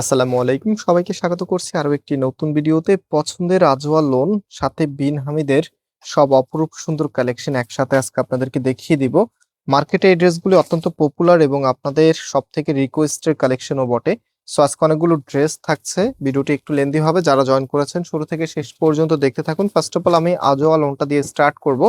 আসসালামু আলাইকুম, সবাইকে স্বাগত করছি আরো একটি নতুন ভিডিওতে। পছন্দের আজওয়াল লোন সাথে বিন হামিদের সব অপরূপ সুন্দর কালেকশন একসাথে আজকে আপনাদেরকে দেখিয়ে দিব। মার্কেটে এই ড্রেসগুলি অত্যন্ত পপুলার এবং আপনাদের সব থেকে রিকোয়েস্টের কালেকশনও বটে। সো আজকে অনেকগুলো ড্রেস থাকছে, ভিডিওটি একটু লেন্দি হবে। যারা জয়েন করেছেন শুরু থেকে শেষ পর্যন্ত দেখতে থাকুন। ফার্স্ট অফ অল আমি আজওয়াল লোনটা দিয়ে স্টার্ট করব,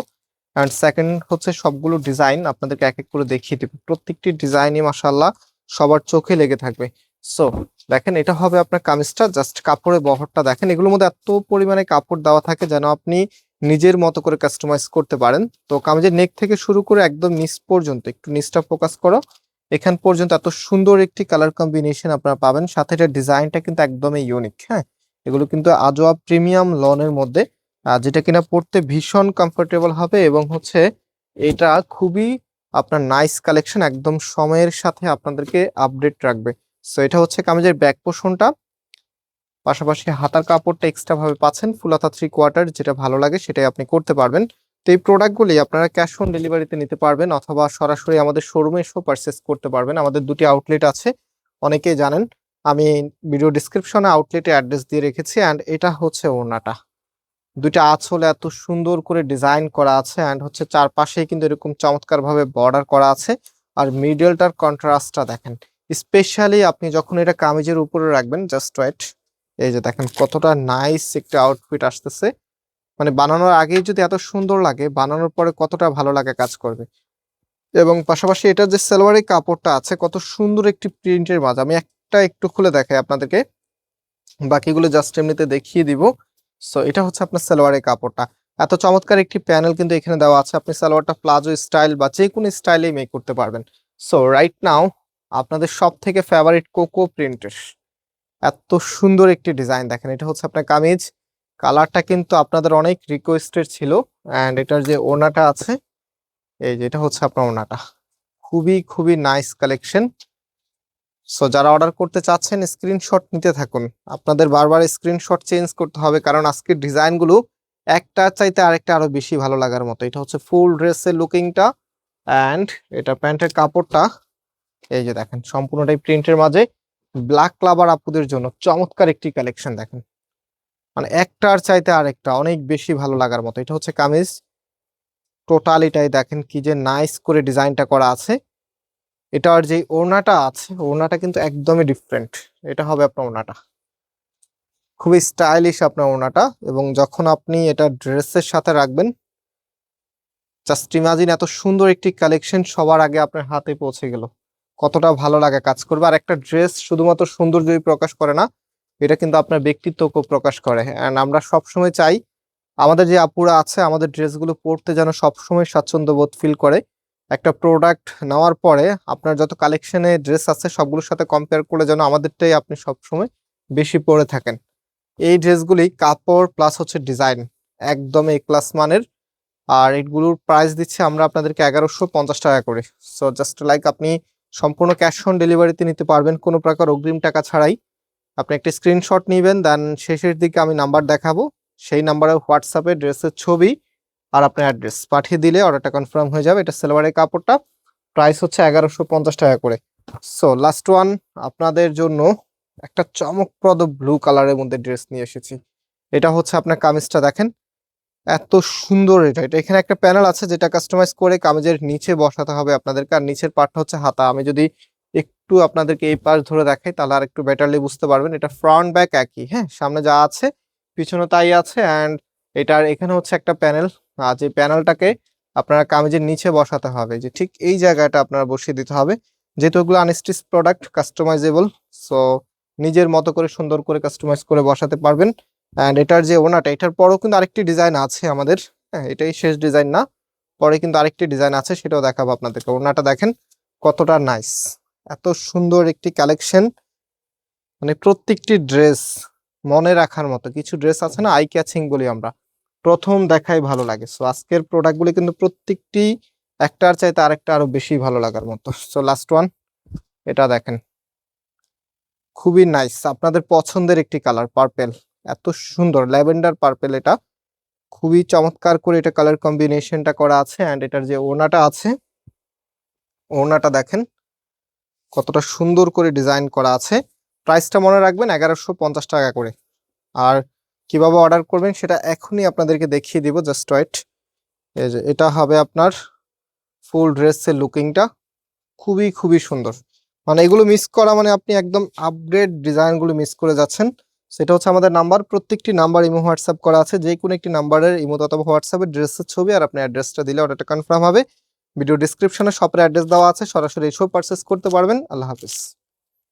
অ্যান্ড সেকেন্ড হচ্ছে সবগুলো ডিজাইন আপনাদেরকে এক এক করে দেখিয়ে দিব। প্রত্যেকটি ডিজাইনই মাশাআল্লাহ সবার চোখে লেগে থাকবে। সো দেখেন, এটা হবে আপনার কামিজটা। জাস্ট কাপড়ের বহরটা দেখেন, এগুলোর মধ্যে এত পরিমাণে কাপড় দেওয়া থাকে যেন আপনি নিজের মতো করে কাস্টমাইজ করতে পারেন। তো কামিজের নেক থেকে শুরু করে একদম নিচ পর্যন্ত, একটু নিচটা ফোকাস করো, এখান পর্যন্ত এত সুন্দর একটি কালার কম্বিনেশন আপনারা পাবেন। সাথে এটা ডিজাইনটা কিন্তু একদমই ইউনিক। হ্যাঁ, এগুলো কিন্তু আজওয়া প্রিমিয়াম লনের মধ্যে, যেটা কিনা পড়তে ভীষণ কমফোর্টেবল হবে এবং হচ্ছে এটা খুবই আপনার নাইস কালেকশন, একদম সময়ের সাথে আপনাদেরকে আপডেট রাখবে। সো এটা হচ্ছে কামিজের ব্যাক পোর্শনটা, পাশাপাশি হাতার কাপড়টা এক্সট্রা ভাবে পাচ্ছেন ফুল হাতা 3/4, যেটা ভালো লাগে সেটাই আপনি করতে পারবেন। তো এই প্রোডাক্টগুলি আপনারা ক্যাশ অন ডেলিভারিতে নিতে পারবেন অথবা সরাসরি আমাদের শোরুমে এসেও পারচেস করতে পারবেন। আমাদের দুটি আউটলেট আছে, অনেকেই জানেন। আমি ভিডিও ডিসক্রিপশনে আউটলেটের অ্যাড্রেস দিয়ে রেখেছি। অ্যান্ড এটা হচ্ছে ওড়নাটা, দুইটা আঁচলে এত সুন্দর করে ডিজাইন করা আছে, অ্যান্ড হচ্ছে চারপাশেই কিন্তু এরকম চমৎকার ভাবে বর্ডার করা আছে। আর মিডলটার কন্ট্রাস্টটা দেখেন, স্পেশালি আপনি যখন এটা কামিজের উপরে রাখবেন, জাস্ট রাইট, এই যে দেখেন কতটা নাইস একটা আউটফিট আসতেছে। মানে বানানোর আগেই যদি এত সুন্দর লাগে, বানানোর পরে কতটা ভালো লাগে কাজ করবে। এবং পাশাপাশি এটা যে সালোয়ারের কাপড়টা আছে, কত সুন্দর একটি প্রিন্টের মাঝে, আমি একটা একটু খুলে দেখাই আপনাদেরকে, বাকিগুলো জাস্ট এমনিতে দেখিয়ে দিব। সো এটা হচ্ছে আপনার সালোয়ারের কাপড়টা, এত চমৎকার একটি প্যানেল কিন্তু এখানে দেওয়া আছে। আপনি সালোয়ারটা প্লাজো স্টাইল বা যে কোনো স্টাইলেই মেক করতে পারবেন। সো রাইট নাও আপনাদের সব থেকে ফেভারিট কোকো প্রিন্টের এত সুন্দর একটি ডিজাইন দেখেন, এটা হচ্ছে আপনার কামিজ। কালারটা কিন্তু আপনাদের অনেক রিকোয়েস্টেড ছিল। অ্যান্ড এটার যে ওড়নাটা আছে, এই যে এটা হচ্ছে আপনার ওড়নাটা, খুবই খুবই নাইস কালেকশন। সো যারা অর্ডার করতে চাচ্ছেন স্ক্রিনশট নিতে থাকুন। আপনাদের বারবার স্ক্রিনশট চেঞ্জ করতে হবে, কারণ আজকের ডিজাইনগুলো একটা চাইতে আরেকটা আরো বেশি ভালো লাগার মতো। এটা হচ্ছে ফুল ড্রেসের লুকিংটা, অ্যান্ড এটা প্যান্টের কাপড়টা, এই যে দেখেন সম্পূর্ণটাই প্রিন্টের মাঝে। ব্ল্যাক ক্লাবার আপুদের জন্য চমৎকার একটি কালেকশন দেখেন, মানে একটার চাইতে আরেকটা অনেক বেশি ভালো লাগার মতো। এটা হচ্ছে কামিজ, টোটালিটাই দেখেন কি যে নাইস করে ডিজাইনটা করা আছে। এটার যে ওড়নাটা আছে, ওড়নাটা কিন্তু একদমই ডিফারেন্ট। এটা হবে আপনার ওড়নাটা, খুবই স্টাইলিশ আপনার ওড়নাটা। এবং যখন আপনি এটা ড্রেসের সাথে রাখবেন, জাস্ট ইমাজিন এত সুন্দর একটি কালেকশন সবার আগে আপনার হাতে পৌঁছে গেল, কতটা ভালো লাগে কাজ করবে। আর একটা ড্রেস শুধুমাত্র সৌন্দর্যই প্রকাশ করে না, এটা কিন্তু আপনার ব্যক্তিত্বকেও প্রকাশ করে। অ্যান্ড আমরা সবসময় চাই আমাদের যে আপুরা আছে আমাদের ড্রেসগুলো পরতে যেন সবসময় স্বাচ্ছন্দ্য বোধ ফিল করে। একটা প্রোডাক্ট নেওয়ার পরে আপনার যত কালেকশনে ড্রেস আছে সবগুলোর সাথে কম্পেয়ার করে যেন আমাদেরটাই আপনি সবসময় বেশি পরে থাকেন। এই ড্রেসগুলি কাপড় প্লাস হচ্ছে ডিজাইন একদম এ ক্লাস মানের। আর এগুলোর প্রাইস দিচ্ছি আমরা আপনাদেরকে 1150 টাকা করে। সো জাস্ট লাইক আপনি সম্পূর্ণ ক্যাশ অন ডেলিভারিতে নিতে পারবেন কোনো প্রকার অগ্রিম টাকা ছাড়াই। আপনি একটা স্ক্রিনশট নেবেন, দেন শেষের দিকে আমি নাম্বার দেখাবো, সেই নাম্বারে হোয়াটসঅ্যাপে ড্রেসের ছবি আর আপনার অ্যাড্রেস পাঠিয়ে দিলে অর্ডারটা কনফার্ম হয়ে যাবে। এটা সালোয়ারের কাপড়টা, প্রাইস হচ্ছে 1150 টাকা করে। সো লাস্ট ওয়ান আপনাদের জন্য একটা চমকপ্রদ ব্লু কালারের মধ্যে ড্রেস নিয়ে এসেছি। এটা হচ্ছে আপনার কামিজটা দেখেন, এত সুন্দর। এটা এটা এখানে একটা প্যানেল আছে যেটা কাস্টমাইজ করে কামিজের নিচে বসাতে হবে আপনাদেরকে। আর নিচের পার্টটা হচ্ছে হাতা। আমি যদি একটু আপনাদেরকে এই পাশ ধরে দেখাই তাহলে আর একটু বেটারলি বুঝতে পারবেন। এটা ফ্রন্ট ব্যাক একই, হ্যাঁ, সামনে যা আছে পিছনে তাই আছে। অ্যান্ড এটার এখানে হচ্ছে একটা প্যানেল, আর যে প্যানেলটাকে আপনারা কামিজের নিচে বসাতে হবে, যে ঠিক এই জায়গাটা আপনারা বসিয়ে দিতে হবে। যেহেতু এগুলো আনস্টিচ প্রোডাক্ট, কাস্টমাইজেবল, সো নিজের মতো করে সুন্দর করে কাস্টমাইজ করে বসাতে পারবেন। অ্যান্ড এটার যে ওনাটা, এটার পরেও কিন্তু আরেকটি ডিজাইন আছে আমাদের। হ্যাঁ, এটাই শেষ ডিজাইন না, পরে কিন্তু আরেকটি ডিজাইন আছে, সেটাও দেখাবো আপনাদেরকে। ওনাটা দেখেন কতটা নাইস, এত সুন্দর একটি কালেকশন। মানে প্রত্যেকটি ড্রেস মনে রাখার মতো। কিছু ড্রেস আছে না আই ক্যাচিং বলি আমরা, প্রথম দেখাই ভালো লাগে। সো আজকের প্রোডাক্টগুলি কিন্তু প্রত্যেকটি একটার চাইতে আরেকটা আরো বেশি ভালো লাগার মতো। সো লাস্ট ওয়ান, এটা দেখেন খুবই নাইস, আপনাদের পছন্দের একটি কালার পার্পেল, এত সুন্দর ল্যাভেন্ডার পার্পেল। এটা খুবই চমৎকার করে এটা কালার কম্বিনেশনটা করা আছে। অ্যান্ড এটার যে ওড়নাটা আছে, ওড়নাটা দেখেন কতটা সুন্দর করে ডিজাইন করা আছে। প্রাইসটা মনে রাখবেন 1150 টাকা করে। আর কিভাবে অর্ডার করবেন সেটা এখনই আপনাদেরকে দেখিয়ে দিব, জাস্ট ওয়েট। এই যে এটা হবে আপনার ফুল ড্রেসের লুকিংটা, খুবই খুবই সুন্দর। মানে এগুলো মিস করা মানে আপনি একদম আপগ্রেড ডিজাইনগুলো মিস করে যাচ্ছেন। সেটা হচ্ছে আমাদের নাম্বার, প্রত্যেকটি নাম্বার ইমো হোয়াটসঅ্যাপ করা আছে, যে কোনো একটি নাম্বারের ইমো অথবা হোয়াটসঅ্যাপে ড্রেসের ছবি আর আপনি অ্যাড্রেসটা দিলে অর্ডারটা কনফার্ম হবে। ভিডিও ডিসক্রিপশনে শপের অ্যাড্রেস দেওয়া আছে, সরাসরি এসেও পারচেস করতে পারবেন। আল্লাহ হাফিজ।